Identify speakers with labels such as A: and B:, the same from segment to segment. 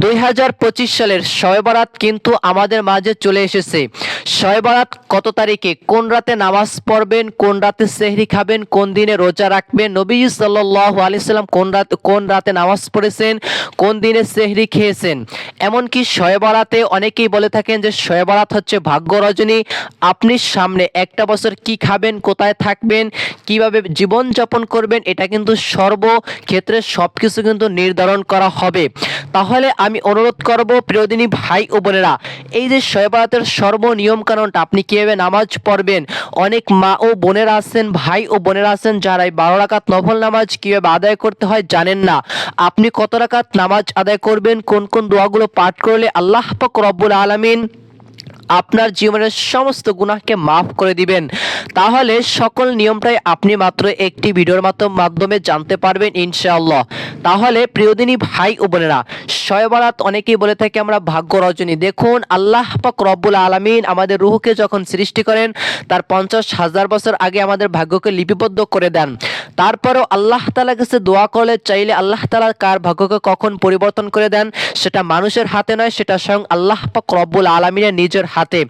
A: 2025 সালের শবে বরাত কিন্তু আমাদের মাঝে চলে এসেছে। শবে বরাত কত তারিখে, কোন রাতে নামাজ পড়বেন, কোন রাতে সেহরি খাবেন, কোন দিনে রোজা রাখবেন, নবীজি সাল্লাল্লাহু আলাইহি সাল্লাম কোন রাতে নামাজ পড়েছেন, কোন দিনে সেহরি খেয়েছেন। এমনকি শবে বরাতে অনেকেই বলে থাকেন যে শবে বরাত হচ্ছে ভাগ্য রজনী। আপনি সামনে একটা বছর কি খাবেন, কোথায় থাকবেন, কিভাবে জীবন যাপন করবেন, এটা কিন্তু সর্বক্ষেত্রে সবকিছু কিন্তু নির্ধারণ করা হবে। তাহলে আমি অনুরোধ করব প্রিয়দিনী ভাই ও বোনেরা, এই যে শবে বরাতের সর্বনিয়ম কানুনটা, আপনি কিভাবে নামাজ পড়বেন। অনেক মা ও বোনেরা আছেন, ভাই ও বোনেরা আছেন যারা এই 12 রাকাত নফল নামাজ কিভাবে আদায় করতে হয় জানেন না। আপনি কত রাকাত নামাজ আদায় করবেন, কোন কোন দোয়াগুলো পাঠ করলে আল্লাহ পাক রব্বুল আলামিন আপনার জীবনের সমস্ত গুনাহকে মাফ করে দিবেন। তাহলে সকল নিয়মটাই আপনি মাত্র একটি ভিডিওর মাধ্যমে জানতে পারবেন ইনশাআল্লাহ। তাহলে প্রিয়দিনী ভাই ও বোনেরা, শবে বরাত অনেকেই বলে থাকে আমরা ভাগ্য রজনী। দেখুন, আল্লাহ পাক রব্বুল আলামিন আমাদের রূহকে যখন সৃষ্টি করেন তার 50,000 বছর আগে আমাদের ভাগ্যকে লিপিবদ্ধ করে দেন। তারপরেও আল্লাহ তাআলার কাছে দোয়া করলে চাইলে আল্লাহ তাআলা কার ভাগ্যকে কখন পরিবর্তন করে দেন সেটা মানুষের হাতে নয়, সেটা স্বয়ং আল্লাহ পাক রব্বুল আলামিনের নিজের হাতে।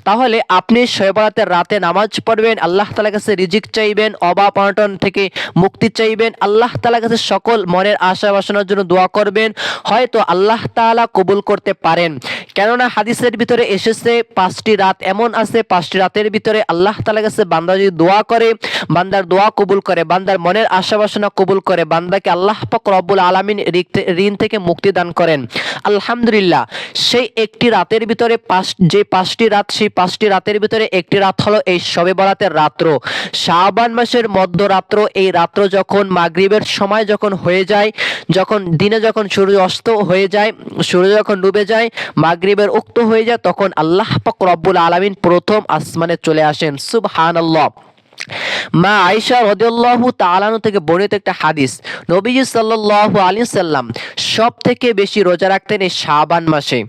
A: তাহলে আপনি শবে বরাতের রাতে নামাজ পড়বেন, আল্লাহ তাআলার কাছে রিজিক চাইবেন, অভাব অনটন থেকে মুক্তি চাইবেন, আল্লাহ তাআলার কাছে সকল মনের আশা বাসনার জন্য দোয়া করবেন। হয়তো আল্লাহ তাআলা কবুল করতে পারেন। কেননা হাদিসের ভিতরে এসেছে 5টি রাত এমন আছে, 5টি রাতের ভিতরে আল্লাহ তাআলার কাছে বান্দা যদি দোয়া করে, বান্দার দোয়া কবুল করে, বান্দার মনের আশা বাসনা কবুল করে, বান্দাকে আল্লাহ পাক রব্বুল আলামিন ঋণ থেকে মুক্তি দান করেন। আলহামদুলিল্লাহ, সেই একটি রাতের ভিতরে যে 5টি রাত, সেই 5টি রাতের ভিতরে একটি রাত হলো এই শবে বরাতের রাত্র, শাবান মাসের মধ্যরাত্র। এই রাত্র যখন মাগরিবের সময় যখন হয়ে যায়, যখন দিনে যখন সূর্য অস্ত হয়ে যায়, সূর্য যখন ডুবে যায়, মাগরিবের উক্ত হয়ে যায়, তখন আল্লাহ পাক রব্বুল আলামিন প্রথম আসমানে চলে আসেন। সুবহানাল্লাহ। মা আয়েশা রাদিয়াল্লাহু তাআলা থেকে বর্ণিত একটা হাদিস, নবীজি সাল্লাল্লাহু আলাইহি সাল্লাম সব থেকে বেশি রোজা রাখতেন এই শাবান মাসে।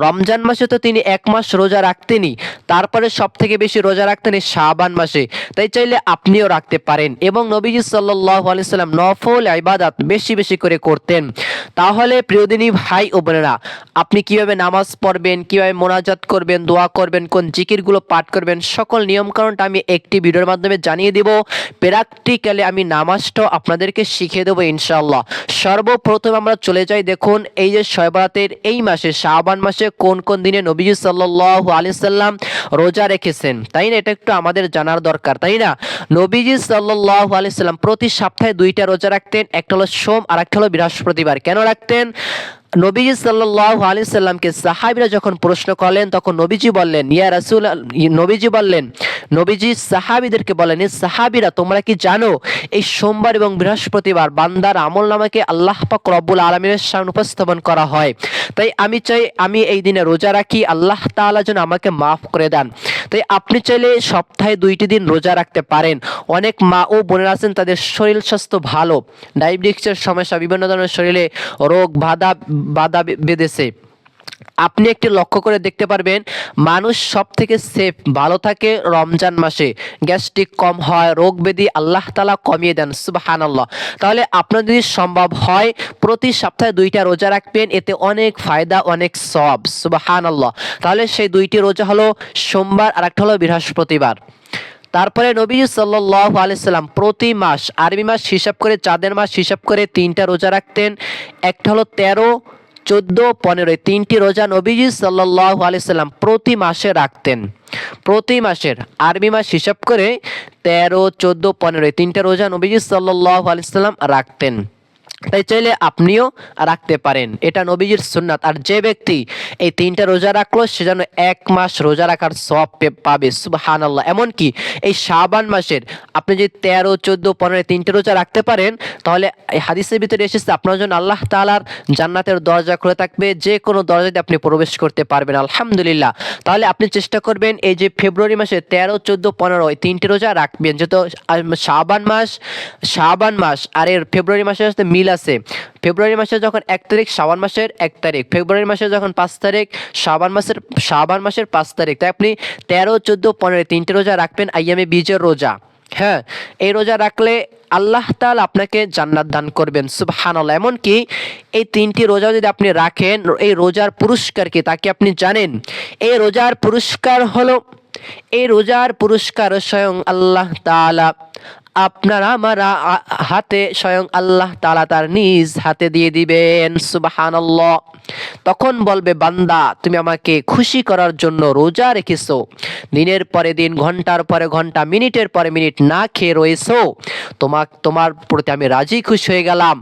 A: রমজান মাসে তো তিনি 1 মাস রোজা রাখতেনই, তারপরে সব থেকে বেশি রোজা রাখতেন এই শাবান মাসে। তাই চাইলে আপনিও রাখতে পারেন। এবং নবীজি সাল্লাল্লাহু আলাইহি সাল্লাম নফল ইবাদত বেশি বেশি করে করতেন। তাহলে প্রিয়দিনী ভাই ও বোনেরা, আপনি কিভাবে নামাজ পড়বেন, কিভাবে মোনাজাত করবেন, দোয়া করবেন, কোন জিকিরগুলো পাঠ করবেন, সকল নিয়মকানুনটা আমি একটি ভিডিওর মাধ্যমে জানিয়ে দেব। প্র্যাকটিক্যালি আমি নামাজটাও আপনাদেরকে শিখিয়ে দেবো ইনশাআল্লাহ। সর্বপ্রথম আমরা চলে যাই, দেখুন এই যে শবে বরাতের এই মাসে শাবান মাসে কোন কোন দিনে নবীজি সাল্লাল্লাহু আলাইহি সাল্লাম রোজা রেখেছেন, তাই না? এটা একটু আমাদের জানার দরকার, তাই না? নবীজি সাল্লাল্লাহু আলাইহি সাল্লাম প্রতি সপ্তাহে 2টা রোজা রাখতেন, একটা হলো সোম আর একটা হলো বৃহস্পতিবার। কেন রাখতেন? নবীজি সাল্লাল্লাহু আলাইহি সাল্লামকে সাহাবীরা যখন প্রশ্ন করলেন, তখন নবীজি বললেন, ইয়া রাসূল, নবীজি সাহাবীদেরকে বলেন, সাহাবীরা তোমরা কি জানো এই সোমবার এবং বৃহস্পতিবার বান্দার আমলনামাকে আল্লাহ পাক রব্বুল আলামিনের সামনে উপস্থাপন করা হয়। তাই আমি চাই আমি এই দিনে রোজা রাখি, আল্লাহ তাআলা যেন আমাকে মাফ করে দেন। তাই আপনি চাইলে সপ্তাহে 2টি দিন রোজা রাখতে পারেন। অনেক মা ও বোনেরা আছেন তাদের শরীর স্বাস্থ্য ভালো, ডায়াবেটিসের সমস্যা, বিভিন্ন ধরনের শরীরে রোগ বাধা বেঁধেছে। আপনি একটি লক্ষ্য করে দেখতে পারবেন, মানুষ সব থেকে সেফ ভালো থাকে রমজান মাসে। গ্যাস্ট্রিক কম হয়, রোগ ব্যাধি আল্লাহ তাআলা কমিয়ে দেন। সুবহানাল্লাহ। তাহলে আপনার যদি সম্ভব হয় প্রতি সপ্তাহে 2টা রোজা রাখবেন, এতে অনেক ফায়দা, অনেক সওয়াব। সুবহানাল্লাহ। তাহলে সেই 2টি রোজা হলো সোমবার আর একটা হলো বৃহস্পতিবার। তারপরে নবীজি সাল্লাল্লাহু আলাইহি সাল্লাম প্রতি মাস, আরবি মাস হিসাব করে, চাঁদের মাস হিসাব করে 3টা রোজা রাখতেন। একটা হলো 13, 14, 15, 3টি রোজা নবীজি সাল্লাল্লাহু আলাইহি সাল্লাম প্রতি মাসে রাখতেন। প্রতি মাসের আরবি মাস হিসাব করে 13, 14, 15 3টা রোজা নবীজি সাল্লাল্লাহু আলাইহি সাল্লাম রাখতেন। তাই চাইলে আপনিও রাখতে পারেন, এটা নবীজির সুন্নাত। আর যে ব্যক্তি এই 3টা রোজা রাখলো সে যেন 1 মাস রোজা রাখার সওয়াব পাবে। সুবহানাল্লাহ। এমনকি এই শাবান মাসের আপনি যদি 13, 14, 15 3টে রোজা রাখতে পারেন, তাহলে এই হাদিসের ভিতরে এসেছে আপনার জন্য আল্লাহ তাআলার জান্নাতের দরজা খুলে থাকবে, যে কোনো দরজাতে আপনি প্রবেশ করতে পারবেন। আলহামদুলিল্লাহ। তাহলে আপনি চেষ্টা করবেন এই যে ফেব্রুয়ারি মাসে 13, 14, 15 এই 3টে রোজা রাখবেন। যেহেতু শাবান মাস আর এর ফেব্রুয়ারি মাসের সাথে মিল আছে। ফেব্রুয়ারি মাসে যখন 1 তারিখ, শাবান মাসের 1 তারিখ, ফেব্রুয়ারি মাসে যখন 5 তারিখ, শাবান মাসের 5 তারিখ। তাই আপনি 13, 14, 15 3টে রোজা রাখবেন, আইয়ামে বীজের রোজা। হ্যাঁ, এই রোজা রাখলে আল্লাহ তাআলা আপনাকে জান্নাত দান করবেন, সুবহানাল্লাহ। এমনকি এই 3টি রোজা যদি আপনি রাখেন, এই রোজার পুরস্কার কি তা কি আপনি জানেন? এই রোজার পুরস্কার হলো, এই রোজার পুরস্কার স্বয়ং আল্লাহ তাআলা আপনার আমার হাতে, স্বয়ং আল্লাহ তাআলা তার নিজ হাতে দিয়ে দিবেন, সুবহানাল্লাহ। তখন বলবে, বান্দা তুমি আমাকে খুশি করার জন্য রোজা রেখেছো, দিনের পরে দিন, ঘন্টার পরে ঘন্টা, মিনিটের পরে মিনিট না খেয়ে রয়েছো, তোমার প্রতি আমি রাজি খুশি হয়ে গেলাম,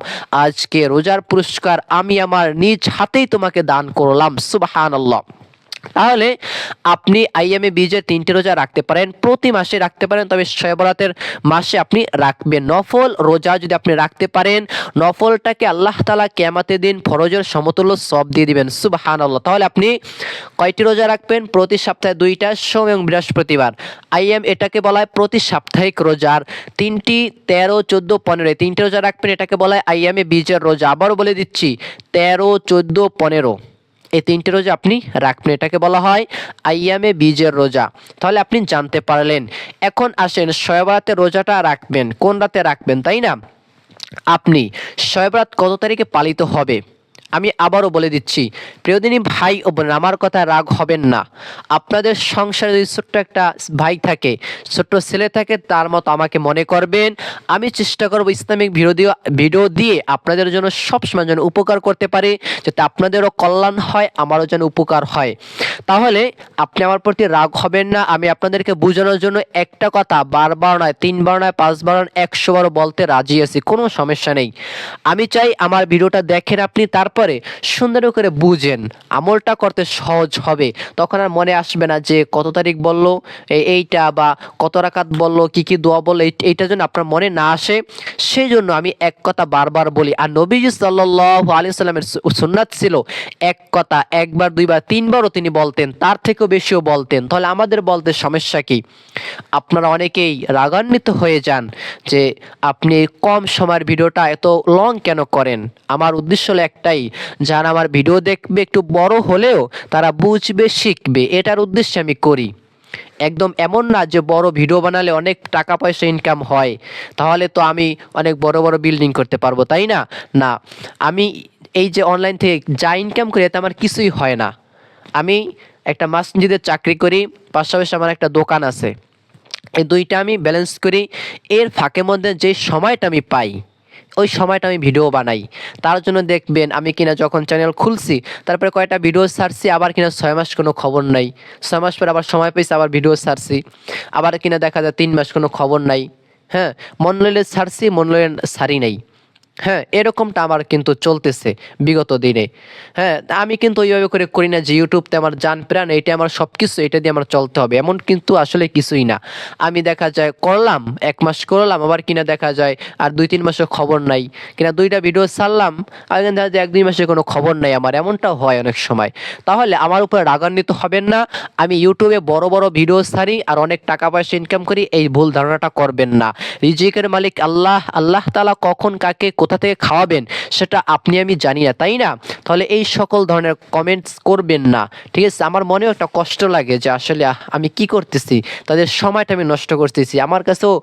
A: আজকে রোজার পুরস্কার আমি আমার নিজ হাতেই তোমাকে দান করলাম, সুবহানাল্লাহ। তাহলে আপনি আইয়ামে বীজের 3টে রোজা রাখতে পারেন, প্রতি মাসে রাখতে পারেন, তবে শবে বরাতের মাসে আপনি রাখবেন। নফল রোজা যদি আপনি রাখতে পারেন, নফলটাকে আল্লাহ তাআলা কিয়ামতের দিন ফরজের সমতুল্য সওয়াব দিয়ে দিবেন, সুবহানাল্লাহ। তাহলে আপনি কয়টি রোজা রাখবেন? প্রতি সপ্তাহে 2টা, সোম এবং বৃহস্পতিবার। আইয়াম এটাকে বলা হয় প্রতি সাপ্তাহিক রোজার 3টি, 13, 14, 15 3টে রোজা রাখবেন, এটাকে বলা হয় আইয়ামে বীজের রোজা। আবারও বলে দিচ্ছি, 13, 14, 15 এই 3টে রোজা আপনি রাখবেন, এটাকে বলা হয় আইয়ামে বীজের রোজা। তাহলে আপনি জানতে পারলেন। এখন আসেন, শবে বরাতের রোজাটা রাখবেন কোন রাতে রাখবেন, তাই না? আপনি শবে বরাত কত তারিখে পালিত হবে আমি আবারও বলে দিচ্ছি। প্রিয়দিনী ভাই ও বোন, আমার কথা রাগ হবেন না। আপনাদের সংসারে যদি ছোট্ট একটা ভাই থাকে, ছোট্ট ছেলে থাকে, তার মতো আমাকে মনে করবেন। আমি চেষ্টা করব ইসলামিক ভিডিও দিয়ে আপনাদের জন্য সবসময় যেন উপকার করতে পারি, যাতে আপনাদেরও কল্যাণ হয়, আমারও যেন উপকার হয়। তাহলে আপনি আমার প্রতি রাগ হবেন না। আমি আপনাদেরকে বোঝানোর জন্য একটা কথা বারবার নয়, 3বার নয়, 5বার নয়, 100 বার বলতে রাজি আছি, কোনো সমস্যা নেই। আমি চাই আমার ভিডিওটা দেখেন আপনি, তারপরে সুন্দর করে বুঝেন, আমলটা করতে সহজ হবে। তখন আর মনে আসবে না যে কত তারিখ বললো এইটা, বা কত রাকাত বললো, কি কি দোয়া বললো, এইটা যেন আপনার মনে না আসে, সেই জন্য আমি এক কথা বারবার বলি। আর নবীজি সাল্লাল্লাহু আলাইহি সাল্লামের সুন্নাত ছিল এক কথা একবার, দুইবার, 3বারও তিনি বলতেন, তার থেকেও বেশিও বলতেন। তাহলে আমাদের বলতে সমস্যা কি? আপনারা অনেকেই রাগান্বিত হয়ে যান যে আপনি কম সময়ের ভিডিওটা এত লং কেন করেন। আমার উদ্দেশ্য হলো একটাই, যারা আমার ভিডিও দেখবে একটু বড় হলেও তারা বুঝবে, শিখবে, এটার উদ্দেশ্যে আমি করি। একদম এমন না যে বড় ভিডিও বানালে অনেক টাকা পয়সা ইনকাম হয়, তাহলে তো আমি অনেক বড় বড় বিল্ডিং করতে পারবো, তাই না? না, আমি এই যে অনলাইন থেকে যা ইনকাম করি এতে আমার কিছুই হয় না। আমি একটা মসজিদের চাকরি করি, পাশাপাশি আমার একটা দোকান আছে, এই দুইটা আমি ব্যালেন্স করি। এর ফাঁকে মধ্যে যে সময়টা আমি পাই, ওই সময়টা আমি ভিডিও বানাই। তার জন্য দেখবেন আমি কিনা যখন চ্যানেল খুলছি, তারপরে কয়েকটা ভিডিও ছাড়ছি, আবার কিনা 6 মাস কোনো খবর নাই, 6 মাস পরে আবার সময় পেয়েছি, আবার ভিডিও ছাড়ছি, আবার কিনা দেখা যায় 3 মাস কোনো খবর নাই। হ্যাঁ, মন লইলে ছাড়ছি, মন লইলে ছাড়ি নাই। হ্যাঁ, এরকমটা আমার কিন্তু চলতেছে বিগত দিনে। হ্যাঁ, আমি কিন্তু ওইভাবে করে করি না যে ইউটিউবতে আমার জান প্রাণ, এইটা আমার সব কিছু, এটা দিয়ে আমার চলতে হবে, এমন কিন্তু আসলে কিছুই না। আমি দেখা যায় করলাম, 1 মাস করলাম, আবার কিনা দেখা যায় আর 2-3 মাসের খবর নাই, কিনা 2টা ভিডিও ছাড়লাম, আর দেখা যায় 1-2 মাসে কোনো খবর নাই আমার, এমনটাও হয় অনেক সময়। তাহলে আমার উপরে রাগান্বিত হবেন না। আমি ইউটিউবে বড় বড় ভিডিও ছাড়ি আর অনেক টাকা পয়সা ইনকাম করি, এই ভুল ধারণাটা করবেন না। রিজিকের মালিক আল্লাহ, আল্লাহ তাআলা কখন কাকে কোথা থেকে খাওয়াবেন সেটা আপনি আমি জানি না, তাই না? তাহলে এই সকল ধরনের কমেন্টস করবেন না, ঠিক আছে? আমার মনেও একটা কষ্ট লাগে যে আসলে আমি কি করতেছি, তাদের সময়টা আমি নষ্ট করতেছি, আমার কাছেও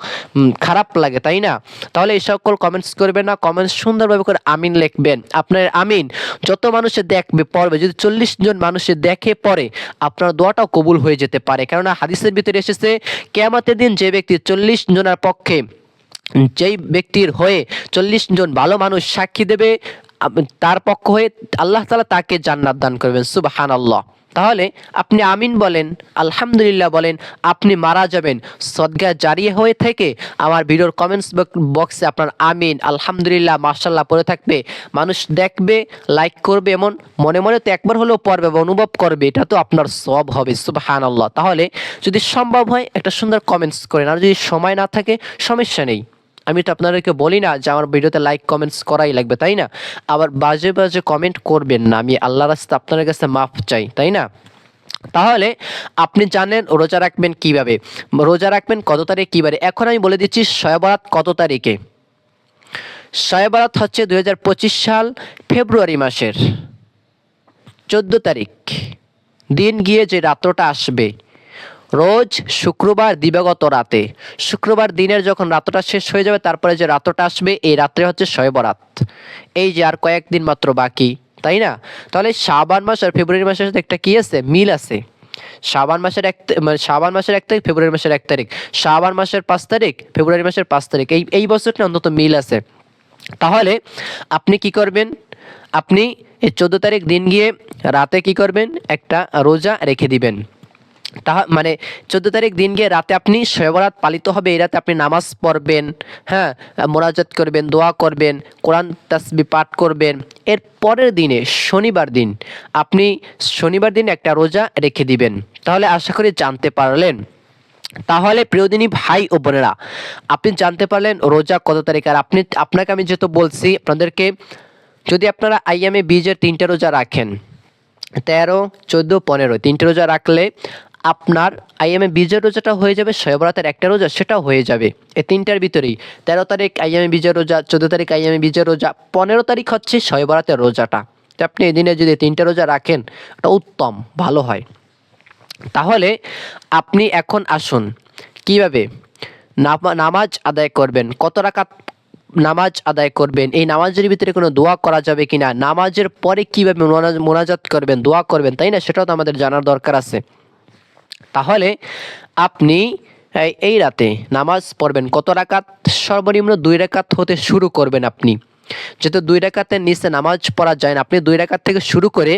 A: খারাপ লাগে, তাই না? তাহলে এই সকল কমেন্টস করবেন না, কমেন্টস সুন্দরভাবে করে আমিন লিখবেন। আপনার আমিন যত মানুষে দেখবে পড়বে, যদি 40 জন মানুষে দেখে পড়ে, আপনার দোয়াটাও কবুল হয়ে যেতে পারে। কেননা হাদিসের ভিতরে এসেছে, কিয়ামতের দিন যে ব্যক্তি 40 জনের পক্ষে, যেই ব্যক্তির হয়ে 40 জন ভালো মানুষ সাক্ষী দেবে, তার পক্ষ হয়ে আল্লাহ তাআলা তাকে জান্নাত দান করবেন, সুবহানাল্লাহ। তাহলে আপনি আমিন বলেন, আলহামদুলিল্লাহ বলেন, আপনি মারা যাবেন সদকা জারিয়া হয়ে থেকে আমার ভিডিওর কমেন্টস বক্সে আপনার আমিন, আলহামদুলিল্লাহ, মাশাআল্লাহ পড়ে থাকবে, মানুষ দেখবে, লাইক করবে, এমন মনে মনে তো একবার হলেও পড়বে বা অনুভব করবে, এটা তো আপনার সওয়াব হবে, সুবহানাল্লাহ। তাহলে যদি সম্ভব হয় একটা সুন্দর কমেন্টস করেন, আর যদি সময় না থাকে সমস্যা নেই। আমি তো আপনাদেরকে বলি না যে আমার ভিডিওতে লাইক কমেন্টস করাই লাগবে, তাই না? আবার বাজে বাজে কমেন্ট করবেন না, আমি আল্লাহর রাস্তায় আপনাদের কাছে মাফ চাই, তাই না? তাহলে আপনি জানেন রোজা রাখবেন কিভাবে, রোজা রাখবেন কত তারিখ কিবারে। এখন আমি বলে দিচ্ছি শবে বরাত কত তারিখে। শবে বরাত হচ্ছে 2025 সাল ফেব্রুয়ারি মাসের 14 তারিখ, দিন গিয়ে যে রাত্রটা আসবে রোজ শুক্রবার দিবাগত রাতে, শুক্রবার দিনের যখন রাতটা শেষ হয়ে যাবে তারপরে যে রাতটা আসবে এই রাত্রে হচ্ছে শবে বরাত। এই যে আর কয়েকদিন মাত্র বাকি, তাই না? তাহলে শাবান মাস আর ফেব্রুয়ারি মাসের সাথে একটা কি আছে, মিল আছে। শাবান মাসের শাবান মাসের 1 তারিখ, ফেব্রুয়ারি মাসের 1 তারিখ, শাবান মাসের 5 তারিখ, ফেব্রুয়ারি মাসের 5 তারিখ, এই বছরটা অন্তত মিল আছে। তাহলে আপনি কি করবেন, আপনি এই 14 তারিখ দিন গিয়ে রাতে কি করবেন, একটা রোজা রেখে দিবেন। মানে 14 তারিখ দিন গিয়ে রাতে আপনি শবে বরাত পালিত হবে, এই রাতে আপনি নামাজ পড়বেন, হ্যাঁ, মোনাজাত করবেন, দোয়া করবেন, কোরআন তাসবিহ পাঠ করবেন। এর পরের দিনে শনিবার দিন একটা রোজা রেখে দিবেন। তাহলে আশা করি জানতে পারলেন। তাহলে প্রিয়দিনী ভাই ও বোনেরা, আপনি জানতে পারলেন রোজা কত তারিখ। আর আপনাকে আমি যেহেতু বলছি আপনাদেরকে, যদি আপনারা আইয়ামে বীজের 3টা রোজা রাখেন, 13, 14, 15 3টে রোজা রাখলে আপনার আইয়ামে বীজের রোজাটা হয়ে যাবে, শবে বরাতের একটা রোজা সেটাও হয়ে যাবে। এই 3টার ভিতরেই 13 তারিখ আইয়ামে বীজের রোজা, 14 তারিখ আইয়ামে বীজের রোজা, 15 তারিখ হচ্ছে শবে বরাতের রোজাটা। তো আপনি এদিনে যদি 3টে রোজা রাখেন এটা উত্তম, ভালো হয়। তাহলে আপনি এখন আসুন কিভাবে নামাজ আদায় করবেন, কত রাকাত নামাজ আদায় করবেন, এই নামাজের ভিতরে কোনো দোয়া করা যাবে কিনা, নামাজের পরে কিভাবে মোনাজাত করবেন, দোয়া করবেন, তাই না? সেটাও তো আমাদের জানার দরকার আছে। তাহলে আপনি এই রাতে নামাজ পড়বেন কত রাকাত, সর্বনিম্ন 2 রাকাত হতে শুরু করবেন। আপনি যেহেতু 2 রাকাতের নিচে নামাজ পড়া যায় না, আপনি 2 রাকাত থেকে শুরু করে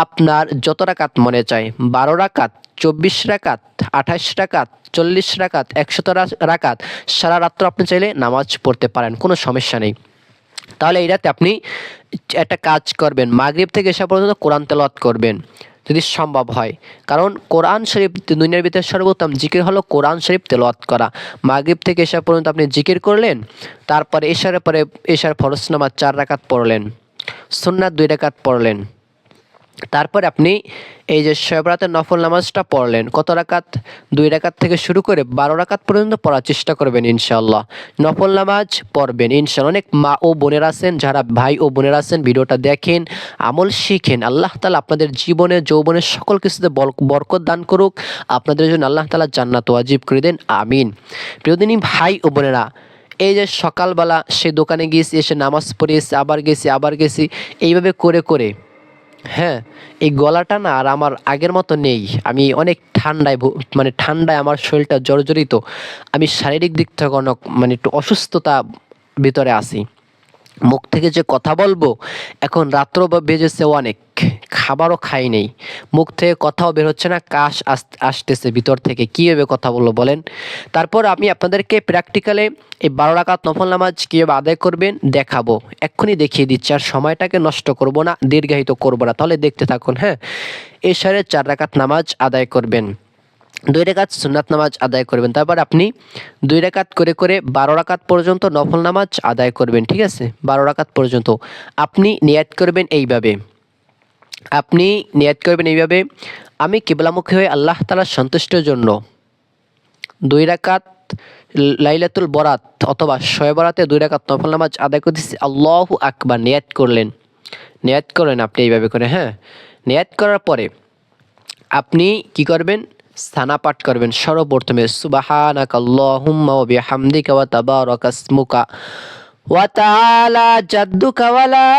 A: আপনার যত রাকাত মনে চায়, 12 রাকাত, 24 রাকাত, 28 রাকাত, 40 রাকাত, 100 রাকাত, সারা রাত্র আপনি চাইলে নামাজ পড়তে পারেন, কোনো সমস্যা নেই। তাহলে এই রাতে আপনি একটা কাজ করবেন, মাগরিব থেকে এসা পর্যন্ত কোরআন তেলাওয়াত করবেন যদি সম্ভব হয়। কারণ কোরআন শরীফ দুনিয়ার ভিতরে সর্বোত্তম জিকির হলো কোরআন শরীফ তেলাওয়াত করা। মাগরিব থেকে এসা পর্যন্ত আপনি জিকির করলেন, তারপরে এশার ফরজ নামাজ 4 রাকাত পড়লেন, সুন্নাত 2 রাকাত পড়লেন, তারপরে আপনি এই যে শবে বরাতের নফল নামাজটা পড়লেন, কত রাকাত, 2 রাকাত থেকে শুরু করে 12 রাকাত পর্যন্ত পড়ার চেষ্টা করবেন ইনশাআল্লাহ। নফল নামাজ পড়বেন ইনশাআল্লাহ। অনেক মা ও বোনেরা আছেন, যারা ভাই ও বোনেরা আছেন, ভিডিওটা দেখেন, আমল শিখেন। আল্লাহ তাআলা আপনাদের জীবনে যৌবনে সকল কিছুতে বরকত দান করুক, আপনাদের জন্য আল্লাহ তাআলা জান্নাত ওয়াজিব করে দেন, আমিন। প্রিয়দিনী ভাই ও বোনেরা, এই যে সকালবেলা সে দোকানে গিয়েছি, এসে নামাজ পড়িয়েছি, আবার গেছি, এইভাবে করে করে, হ্যাঁ, এই গলাটা না আর আমার আগের মতো নেই। আমি অনেক ঠান্ডায় আমার শরীরটা জর্জরিত। আমি শারীরিক দিক থেকে অনেক একটু অসুস্থতা ভিতরে আছি। মুখ থেকে যে কথা বলবো, এখন রাত্র বেজেছে অনেক, খাবারও খাই নেই, মুখ থেকে কথাও বের হচ্ছে না, কাশ আসতেছে ভিতর থেকে, কীভাবে কথা বলবো বলেন? তারপর আমি আপনাদেরকে প্র্যাকটিক্যালে এই 12 রাকাত নফল নামাজ কীভাবে আদায় করবেন দেখাবো, এক্ষুনি দেখিয়ে দিচ্ছি। আর সময়টাকে নষ্ট করব না, দীর্ঘায়িত করবো না, তাহলে দেখতে থাকুন। হ্যাঁ, এশারে 4 রাকাত নামাজ আদায় করবেন, 2 রাকাত সুন্নাত নামাজ আদায় করবেন, তারপর আপনি 2 রাকাত করে করে 12 রাকাত পর্যন্ত নফল নামাজ আদায় করবেন। ঠিক আছে, 12 রাকাত পর্যন্ত আপনি নিয়াত করবেন এইভাবে, আমি কিবলামুখী হয়ে আল্লাহ তাআলার সন্তুষ্টির জন্য 2 রাকাত লাইলাতুল বরাত অথবা শবে বরাতে 2 রাকাত নফল নামাজ আদায় করতেছি, আল্লাহু আকবার নিয়াত করেন আপনি এইভাবে করে। হ্যাঁ, নিয়াত করার পরে আপনি কি করবেন, সানা পাঠ করবেন। সর্বপ্রথমে সুবহানাকাল্লাহুম্মা ওয়া বিহামদিকা ওয়া তাবারাকা ইসমুকা ওয়া তাআলা জাদ্দুকা ওয়া লা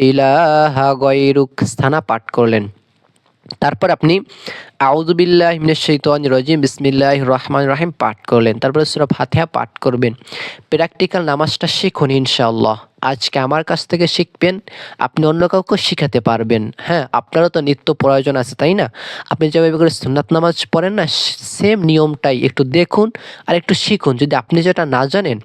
A: ইলাহা গায়রুক, সানা পাঠ করলেন। তারপর আপনি আউযু বিল্লাহি মিনাশ শাইতানির রাজিম বিসমিল্লাহির রহমানির রহিম পাঠ করলেন। তারপরে সূরা ফাতিহা পাঠ করবেন। প্র্যাকটিক্যাল নামাজটা শিখুন ইনশাআল্লাহ। আজকে আমার কাছ থেকে শিখবেন, আপনি অন্য কাউকে শিখাতে পারবেন। হ্যাঁ, আপনারও তো নিত্য প্রয়োজন আছে, তাই না? আপনি যেভাবে করে সুন্নাত নামাজ পড়েন না, সেম নিয়মটাই একটু দেখুন আর একটু শিখুন। যদি আপনি যেটা না জানেন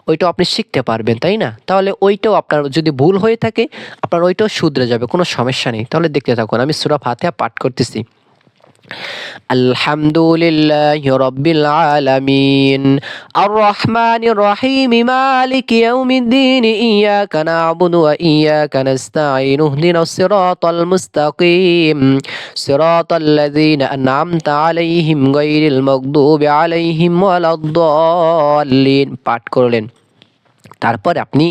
A: ওইটাও আপনি শিখতে পারবেন, তাই না? তাহলে ওইটাও আপনার যদি ভুল হয়ে থাকে আপনার ওইটাও শুধরে যাবে, কোনো সমস্যা নেই। তাহলে দেখতে থাকুন, আমি সূরা ফাতিহা পাঠ করতেছি। আলহামদুলিল্লাহি রাব্বিল আলামিন আর রহমানির রহিম মালিকি ইয়াউমিদ্দিন ইয়াকা না'বুদু ওয়া ইয়াকা নাস্তাঈন ইহদিনাস সিরাতাল মুস্তাকিম সিরাতাল লাযীনা আন'আমতা আলাইহিম গায়রিল মাগদুবি আলাইহিম ওয়ালাদ-দাল্লিন পাঠ করলেন। তারপর আপনি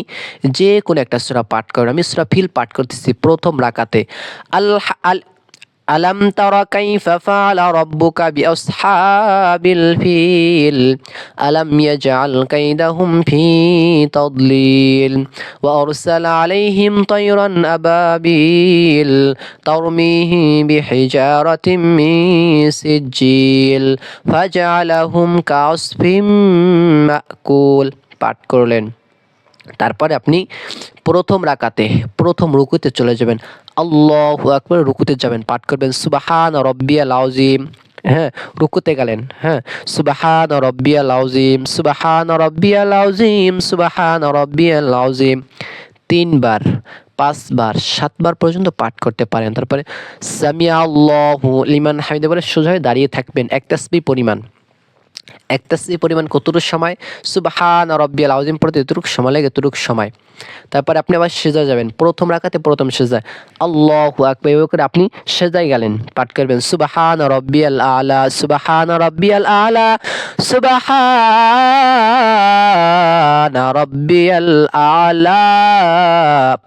A: যে কোনো একটা সূরা পাঠ করবেন। আমি সূরা ফিল পাঠ করতেছি প্রথম রাকাতে। আলাম তারা কাইফা ফাআলা রাব্বুকা বিআসহাবিল ফিল আলাম ইয়াজআল কাইদাহুম ফি তাদলিল ওয়া আরসালা আলাইহিম তায়রান আবাবিল তারমিহি বিহিজারাতিম মিন সিজিল ফাজআলাহুম কাআসফিম মাকুল। পাঠ করলেন। তারপরে আপনি প্রথম রাকাতে প্রথম রুকুতে চলে যাবেন, আল্লাহু আকবার, রুকুতে যাবেন, পাঠ করবেন সুবহান রাব্বিয়াল আযীম। হ্যাঁ, রুকুতে গেলেন, হ্যাঁ, সুবহান রাব্বিয়াল আযীম, সুবহান রাব্বিয়াল আযীম, সুবহান রাব্বিয়াল আযীম 3 বার, 5 বার, 7 বার পর্যন্ত পাঠ করতে পারেন। তারপরে সামিআ আল্লাহু লিমান হামিদা বলে সোজা হয়ে দাঁড়িয়ে থাকবেন এক তাসবিহ পরিমাণ। এক তাসবিহ পরিমাণ কতটুকু সময়? সুবহান রাব্বিয়াল আযীম পড়তে যতটুকু সময় লাগে এতটুকু সময়। তারপরে আপনি আবার সিজদা যাবেন, প্রথম রাকাতে প্রথম সিজদায় আল্লাহু আকবার, এভাবে করে আপনি সিজদায় গেলেন, পাঠ করবেন সুবহান রাব্বিয়াল আলা, সুবহান রাব্বিয়াল আলা, সুবহান রাব্বিয়াল আলা,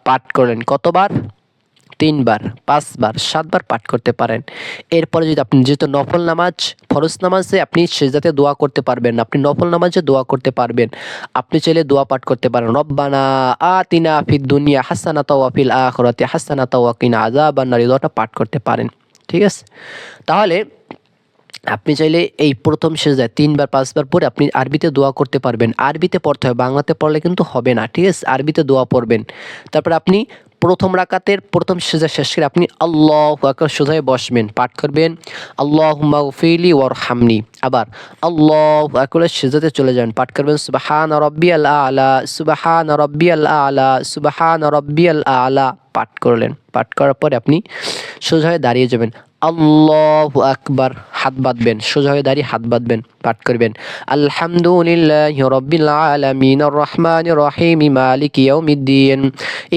A: পাঠ করলেন। কতবার? 3 বার, 5 বার, 7 বার পাঠ করতে পারেন। এরপরে যদি আপনি যেহেতু নফল নামাজ, ফরজ নামাজে আপনি সিজদাতে দোয়া করতে পারবেন, আপনি নফল নামাজে দোয়া করতে পারবেন। আপনি চাইলে দোয়া পাঠ করতে পারেন, রব্বানা আতিনা ফিদ দুনিয়া হাসানাতাও ওয়া ফিল আখিরাতি হাসানাতাও ওয়া কিনা আযাবান্নার, এই দোয়াটা পাঠ করতে পারেন। ঠিক আছে? তাহলে আপনি চাইলে এই প্রথম সিজদায় 3 বার 5 বার পরে আপনি আরবিতে দোয়া করতে পারবেন। আরবিতে পড়তে হবে, বাংলাতে পড়লে কিন্তু হবে না। ঠিক আছে? আরবিতে দোয়া পড়বেন। তারপর আপনি প্রথম রাকাতের প্রথম সিজদা শেষ করে আপনি আল্লাহু আকবার সোজা হয়ে বসবেন, পাঠ করবেন আল্লাহুম্মা গফিরলি ওয়ারহামনি। আবার আল্লাহু আকবার সিজদাতে চলে যাবেন, পাঠ করবেন সুবহান রাব্বিয়াল আলা, সুবহান রাব্বিয়াল আলা, সুবহান রাব্বিয়াল আলা, পাঠ করলেন। পাঠ করার পরে আপনি সোজা হয়ে দাঁড়িয়ে যাবেন, আল্লাহু আকবার, হাত বাঁধবেন, সোজা হয়ে দাঁড়িয়ে হাত বাঁধবেন, পাঠ করবেন আলহামদুলিল্লাহি রাব্বিল আলামিন আর রহমানির রহিম মালিকি ইয়াউমিদ্দিন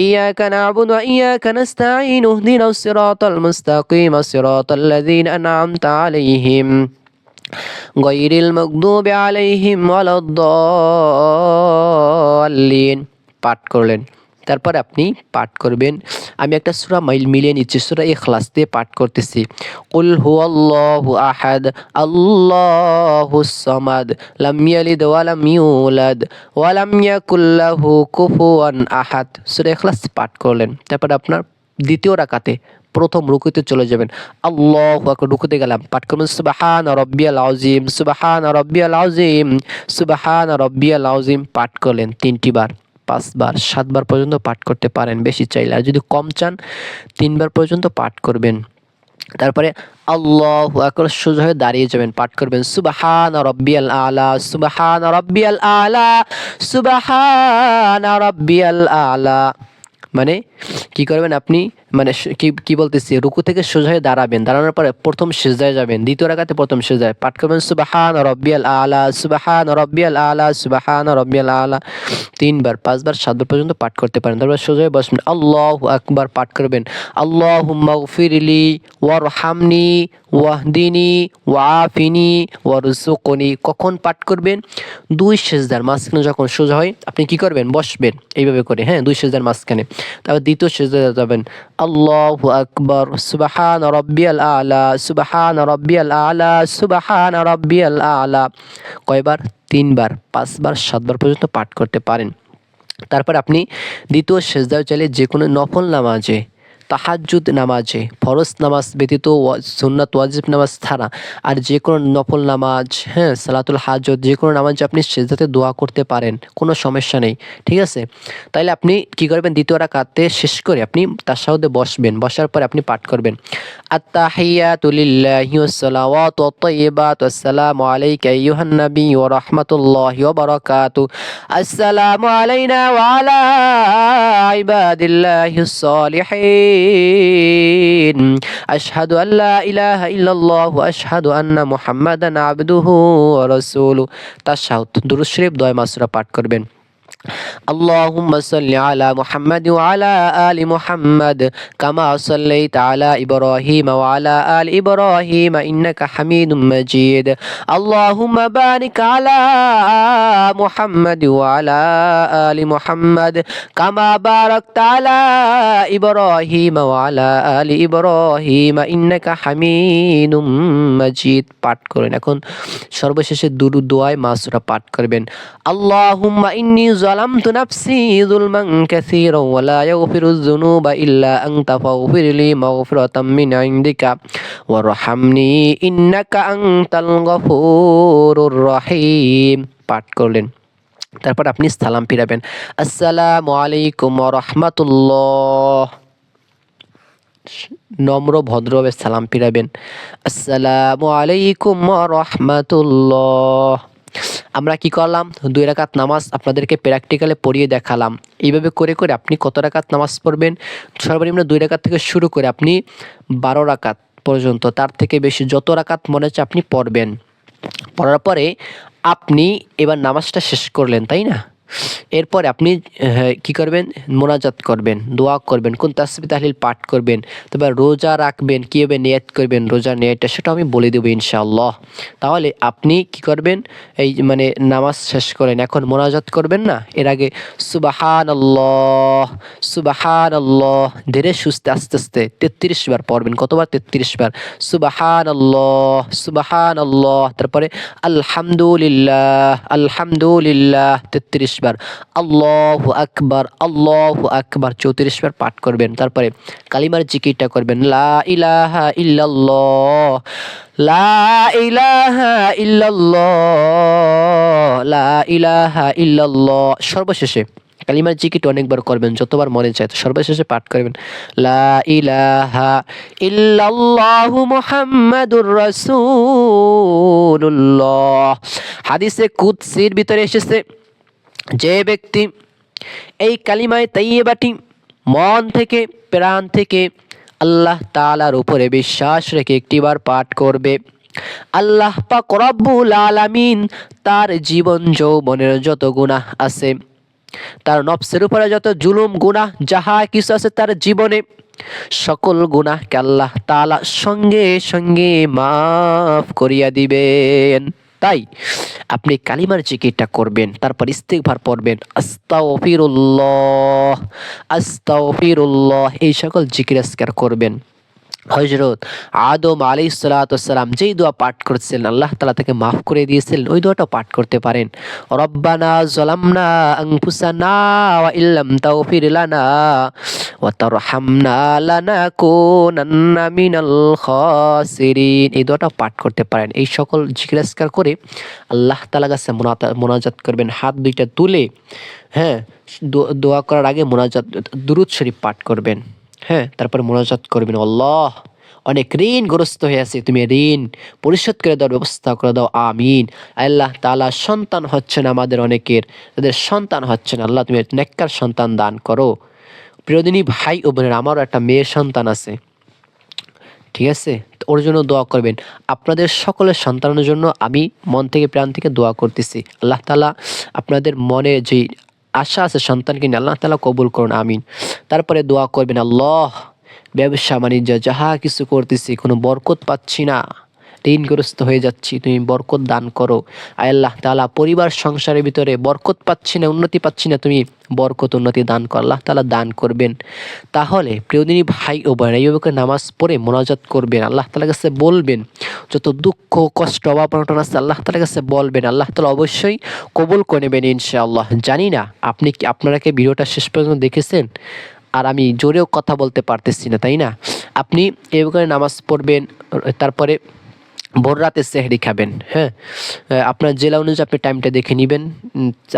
A: ইয়াকা না'বুদু ওয়া ইয়াকা নাস্তাঈন ইহদিনাস সিরাতাল মুস্তাকিম সিরাতাল লাযীনা আন'আমতা আলাইহিম গায়রিল মাগদুবি আলাইহিম ওয়ালাদ-দাল্লিন, পাঠ করলেন। তারপরে আপনি পাঠ করবেন, আমি একটা সূরা মিলিয়ে নিচ্ছি, সূরা ইখলাস দিয়ে পাঠ করতেছি। কুল হুয়াল্লাহু আহাদ আল্লাহুস সামাদ লাম ইয়ালিদ ওয়া লাম ইউলাদ ওয়া লাম ইয়াকুল লাহু কুফুয়ান আহাদ, সূরা ইখলাস পাঠ করলেন। তারপরে আপনার দ্বিতীয় রাকাতে প্রথম রুকুতে চলে যাবেন, আল্লাহু আকবার, রুকুতে গেলাম, পাঠ করবেন সুবহান রাব্বিয়াল আযীম, সুবহান রাব্বিয়াল আযীম, সুবহান রাব্বিয়াল আযীম, পাঠ করলেন 3টি বার, 5 বার, 7 বার পর্যন্ত পাঠ করতে পারেন বেশি চাইলে, আর যদি কম চান 3 বার পর্যন্ত পাঠ করবেন। তারপরে আল্লাহু আকবার সোজা হয়ে দাঁড়িয়ে যাবেন, পাঠ করবেন সুবহান রাব্বিয়াল আলা, সুবহান রাব্বিয়াল আলা, সুবহান রাব্বিয়াল আলা। মানে কি করবেন আপনি, মানে কি বলতেছি, রুকু থেকে সোজা হয়ে দাঁড়াবেন, দাঁড়ানোর পরে প্রথম সিজদায় যাবেন, দ্বিতীয় রাকাতে প্রথম সিজদায় পাঠ করবেন সুবহান রাব্বিয়াল আলা, সুবহান রাব্বিয়াল আলা, সুবহান রাব্বিয়াল আলা 3 বার, 5 বার, 7 বার পর্যন্ত পাঠ করতে পারেন। তারপর সোজা হয়ে বসবেন, আল্লাহু আকবার, পাঠ করবেন আল্লাহুম্মা গফিরলি ওয়ারহামনি ওয়াহদিনি ওয়াআফিনি ওয়ারযুকনি। কখন পাঠ করবেন? 2 সিজদার মাঝখানে যখন সোজা হয় আপনি কি করবেন? বসবেন এইভাবে করে, হ্যাঁ, 2 সিজদার মাঝখানে। তারপর দ্বিতীয় সিজদায় যাবেন, আল্লাহু আকবার, সুবহান রাব্বিয়াল আলা, সুবহান রাব্বিয়াল আলা, সুবহান রাব্বিয়াল আলা। কয়বার? 3 বার, 5 বার, 7 বার পর্যন্ত পাঠ করতে পারেন। তারপর আপনি দ্বিতীয় সিজদায় চাইলে যে কোনো নফল নামাজে, তাহাজ্জুদ নামাজে, ফরজ নামাজ ব্যতীত সুন্নাত ওয়াজিব নামাজ ছাড়া আর যে কোনো নফল নামাজ, হ্যাঁ, সালাতুল হাজত, যে কোনো নামাজে আপনি সিজদাতে দোয়া করতে পারেন, কোনো সমস্যা নেই। ঠিক আছে? তাইলে আপনি কি করবেন? দ্বিতীয় রাকাতে শেষ করে আপনি তাশাহুদে বসবেন, বসার পরে আপনি পাঠ করবেন আত-তাহিয়াতু লিল্লাহি ওয়াস-সালাওয়াতু ওয়াত-তাইয়্যিবাতু আসসালামু আলাইকা আইয়ুহান নাবী ওয়া রাহমাতুল্লাহি ওয়া বারাকাতুহু আসসালামু আলাইনা ওয়া আলা ইবাদিল্লাহিস সালিহিন আশহাদু আল্লা ইলাহা ইল্লাল্লাহ ওয়া আশহাদু আন্না মুহাম্মাদান আবদুহু ওয়া রাসূলুহু। তাশাহুদ, দুরূদ শরীফ, দোয়া মাসুরা পাঠ করবেন। اللهم صل على محمد وعلى آل محمد كما صليت على إبراهيم وعلى آل إبراهيم إنك حميد مجيد اللهم بارك على محمد وعلى آل محمد كما باركت على إبراهيم وعلى آل إبراهيم إنك حميد مجيد পাঠ করেন। এখন সর্বশেষে দুরূদ দোয়ায় মাসুরা পাঠ করবেন। আল্লাহুম্মা ইন্নী যালামতু নাফসি যুলমান কাসীরা ওয়া লা ইয়াগফিরুয যুনুবা ইল্লা আনতা ফাগফিরলি মাগফিরাতাম মিন ইনদিকা ওয়ারহামনি ইন্নাকা আনতাল গফুরুর রহিম পাঠ করলেন। তারপর আপনি সালাম ফিরাবেন, আসসালামু আলাইকুম ওয়া রাহমাতুল্লাহ। নম্র ভদ্রভাবে সালাম ফিরাবেন, আসসালামু আলাইকুম ওয়া রাহমাতুল্লাহ। আমরা কি করলাম? 2 রাকাত নামাজ আপনাদেরকে প্র্যাকটিক্যালে পড়িয়ে দেখালাম। এইভাবে করে করে আপনি কত রাকাত নামাজ পড়বেন? সর্বনিম্ন 2 রাকাত থেকে শুরু করে আপনি 12 রাকাত পর্যন্ত, তার থেকে বেশি যত রাকাত মনে হচ্ছে আপনি পড়বেন। পড়ার পরে আপনি এবার নামাজটা শেষ করলেন, তাই না? এরপরে আপনি কি করবেন? মোনাজাত করবেন, দোয়া করবেন, কোন তাসবিহ তাহলিল পাঠ করবেন, তারপর রোজা রাখবেন, কীভাবে নিয়ত করবেন রোজার নিয়তটা সেটা আমি বলে দেবো ইনশাআল্লাহ। তাহলে আপনি কি করবেন? এই মানে নামাজ শেষ করেন, এখন মোনাজাত করবেন না, এর আগে সুবহানাল্লাহ সুবহানাল্লাহ ধীরে সুস্থে আস্তে আস্তে 33 বার পড়বেন। কতবার? 33 বার। সুবহানাল্লাহ সুবহানাল্লাহ, তারপরে আলহামদুলিল্লাহ আলহামদুলিল্লাহ 33 বার, আল্লাহু আকবার 34 বার পাঠ করবেন। তারপরে কালিমার জিকিরটা করবেন, লা ইলাহা ইল্লাল্লাহ লা ইলাহা ইল্লাল্লাহ লা ইলাহা ইল্লাল্লাহ। সর্বশেষে কালিমার জিকিরটা অনেকবার করবেন, যতবার মনে চায়। তো সর্বশেষে পাঠ করবেন, লা ইলাহা ইল্লাল্লাহু মুহাম্মাদুর রাসূলুল্লাহ। হাদিসে কুদসির ভিতরে এসেছে, যে ব্যক্তি এই কালিমায়ে তাইয়্যিবাটি মন থেকে প্রাণ থেকে আল্লাহ তাআলার উপরে বিশ্বাস রেখে একটিবার পাঠ করবে, আল্লাহ পাক রব্বুল আলামিন তার জীবন যৌবনের যত গুনাহ আছে, তার নফসের উপরে যত জুলুম গুনাহ যাহা কিছু আছে তার জীবনে, সকল গুনাহকে আল্লাহ তাআলা সঙ্গে সঙ্গে মাফ করিয়া দিবেন। তাই আপনি কালিমার জিকিরটা করবেন, তারপর ইস্তিগফার পড়বেন, আস্তাগফিরুল্লাহ আস্তাগফিরুল্লাহ, এই সকল জিকির আজকার করবেন। হযরত আদম আলাইহিস সালাতু ওয়াস সালাম যেই দোয়া পাঠ করেছিলেন আল্লাহ তাআলা তাকে মাফ করে দিয়েছিলেন, ওই দোয়াটা পাঠ করতে পারেন। রব্বানা যালামনা আনফুসানা ওয়া ইল্লাম তাগফির লানা ওয়া তারহামনা লানাকুনান্না মিনাল খাসিরিন, এই দোয়াটা পাঠ করতে পারেন। এই সকল জিকির আজকার করে আল্লাহ তাআলার কাছে মোনাজাত করবেন, হাত দুইটা তুলে। হ্যাঁ, দোয়া করার আগে মোনাজাত দুরূদ শরীফ পাঠ করবেন। হ্যাঁ, তারপর মোনাজাত করবেন, আল্লাহ অনেক ঋণগ্রস্ত হয়ে আছে, তুমি ঋণ পরিশোধ করে দেওয়ার ব্যবস্থা করে দাও, আমিন। আল্লাহ তাআলা সন্তান হচ্ছে না আমাদের অনেকের, তাদের সন্তান হচ্ছে না, আল্লাহ তুমি নেককার সন্তান দান করো। প্রিয়দিনী ভাই ও বোনেরা, আমারও একটা মেয়ের সন্তান আছে, ঠিক আছে? তো ওর জন্য দোয়া করবেন। আপনাদের সকলের সন্তানের জন্য আমি মন থেকে প্রাণ থেকে দোয়া করতেছি। আল্লাহ তাআলা আপনাদের মনে যে আশা আছে সন্তানকে নিয়ে, আল্লাহ তাআলা কবুল করুন, আমিন। তারপরে দোয়া করবেন, আল্লাহ ব্যবসা বাণিজ্য যাহা কিছু করতেছি কোনো বরকত পাচ্ছি না, ঋণগ্রস্ত হয়ে যাচ্ছি, তুমি বরকত দান করো। আল্লাহ তাআলা পরিবার সংসারের ভিতরে বরকত পাচ্ছি না, উন্নতি পাচ্ছি না, তুমি বরকত উন্নতি দান কর, আল্লাহ তাআলা দান করবেন। তাহলে প্রিয়দিনী ভাই ও বোনেরা, এইভাবে করে নামাজ পড়ে মোনাজাত করবেন, আল্লাহ তাআলার কাছে বলবেন যত দুঃখ কষ্ট অভাব অনটন আছে আল্লাহ তাআলার কাছে বলবেন, আল্লাহ তাআলা অবশ্যই কবুল করে নেবেন ইনশাআল্লাহ। জানি না আপনারা কি ভিডিওটা শেষ পর্যন্ত দেখেছেন? আর আমি জোরেও কথা বলতে পারতেছি না, তাই না? আপনি এইভাবে করে নামাজ পড়বেন, তারপরে ভোর রাতে সেহরি খাবেন। হ্যাঁ, আপনার জেলা অনুযায়ী আপনি টাইমটা দেখে নেবেন,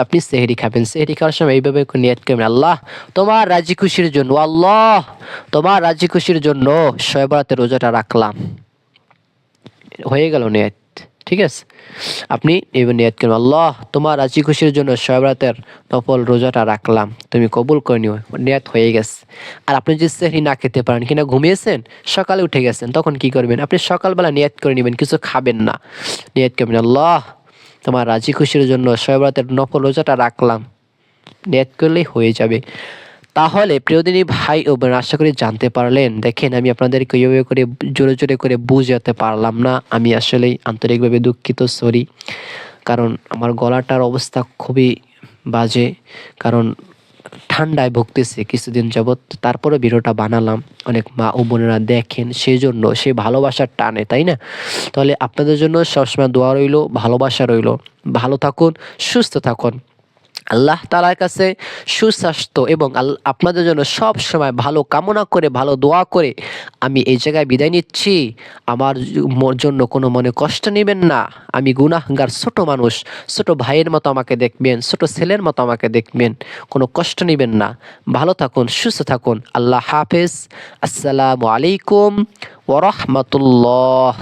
A: আপনি সেহরি খাবেন। সেহরি খাওয়ার সময় এইভাবে নিয়ত করবেন, আল্লাহ তোমার রাজি খুশির জন্য, আল্লাহ তোমার রাজি খুশির জন্য শবে বরাতের রোজাটা রাখলাম। হয়ে গেল নিয়ত, ঠিক আছে? আপনি এবার নিয়ত করবেন, আল্লাহ তোমার রাজি খুশির জন্য শবে বরাতের নফল রোজাটা রাখলাম, তুমি কবুল করে নিও। নিয়ত হয়ে গেছে। আর আপনি যদি সেহরি না খেতে পারেন, কিনা ঘুমিয়েছেন, সকালে উঠে গেছেন, তখন কি করবেন? আপনি সকালবেলা নিয়ত করে নেবেন, কিছু খাবেন না। নিয়ত করবেন, আল্লাহ তোমার রাজি খুশির জন্য শবে বরাতের নফল রোজাটা রাখলাম, নিয়ত করলেই হয়ে যাবে। তাহলে প্রিয়দিনী ভাই ও বোন, আশা করি জানতে পারলেন। দেখেন আমি আপনাদেরকে এইভাবে করে জোরে জোরে করে বুঝাতে পারলাম না, আমি আসলেই আন্তরিকভাবে দুঃখিত, সরি। কারণ আমার গলাটার অবস্থা খুবই বাজে, কারণ ঠান্ডায় ভুগতেছি কিছুদিন যাবৎ। তারপরে ভিডিওটা বানালাম, অনেক মা ও বোনেরা দেখেন, সেই জন্য সে ভালোবাসার টানে, তাই না? তাহলে আপনাদের জন্য সবসময় দোয়া রইলো, ভালোবাসা রইলো। ভালো থাকুন, সুস্থ থাকুন। আল্লাহ তাআলার কাছে সুস্বাস্থ্য এবং আপনাদের জন্য সব সময় ভালো কামনা করে, ভালো দোয়া করে আমি এই জায়গায় বিদায় নিচ্ছি। আমার জন্য কোনো মনে কষ্ট নেবেন না। আমি গুনাহগার, ছোট মানুষ, ছোট ভাইয়ের মতো আমাকে দেখবেন, ছোট ছেলের মতো আমাকে দেখবেন, কোনো কষ্ট নেবেন না। ভালো থাকুন, সুস্থ থাকুন। আল্লাহ হাফেজ। আসসালামু আলাইকুম ওয়া রাহমাতুল্লাহ।